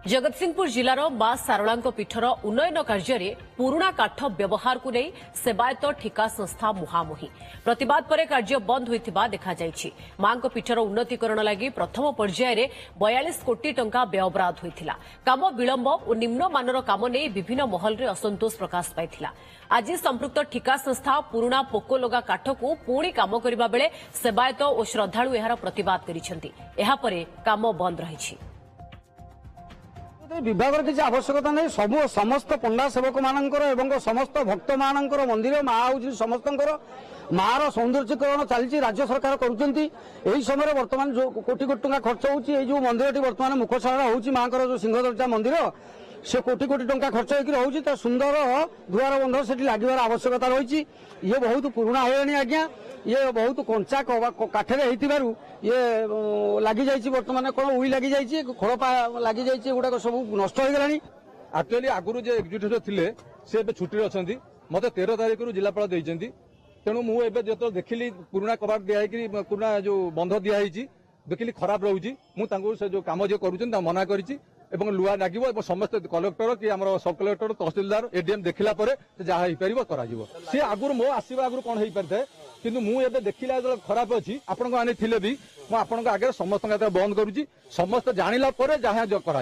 जगतसिंहपुर जिलार मां सारला पीठर उन्नयन कार्य पुराणा काठ व्यवहार को नहीं सेवायत ठिका संस्था मुहांमुही प्रतिवाद पर कार्य बंद होता देखा मां पीठर उन्नतीकरण लगी प्रथम पर्यायर 42 कोटी टंका व्ययबराद होता काम विलंब और निम्नमानर काम नहीं विभिन्न महल में असंतोष प्रकाश पाई आज संपृक्त ठिका संस्था पुराणा पोको लगा काठ को पुणी काम करने बेले सेवायत और श्रद्धालु यार प्रतिवाद कर काम बंद रही विभाग किसी आवश्यकता नहीं समस्त पंडा सेवक मान समस्त भक्त मान मंदिर माँ हूँ समस्त मार सौंदर्यीकरण चली राज्य सरकार करुँच समय बर्तमान जो कोटी कोटी टंका खर्च हो मंदिर बर्तमान मुखशाला हो माँ जो सिंहदर्जा मंदिर से कोटी कोटी टंका खर्च होती सुंदर दुआर बंध से लगे आवश्यकता रही ये बहुत पुराणा हो आज्ञा ये बहुत कंचा काठरे ये लगी जाइए बर्तमान कौन उई लगी जाइए खोड़पा लगी जाइए गुड़ाक सब नष्ट हो गलानी। एक्चुअली आगुरी जो एग्जीक्यूटिव थे सी छुट्टी अच्छा मत 13 तारिख जिलापाल देते तेणु मुझे जो देखिली पुराणा कबाट दिखाई पुराणा जो बंध दिखाई देखिली खराब रोचे मुझे जो कम जो कर मना कर लुआ लगे समस्त कलेक्टर कि सब कलेक्टर तहसिलदार एडीएम देखला जहाँ हो पार सी आगुरी मो आसवा आगुरी कौन हो पारि था किंतु मुझे देखला जो खराब अच्छी आपण मैंने थे भी मुझे आगे समस्त बंद करुच्ची समस्त जाना जहाँ कर।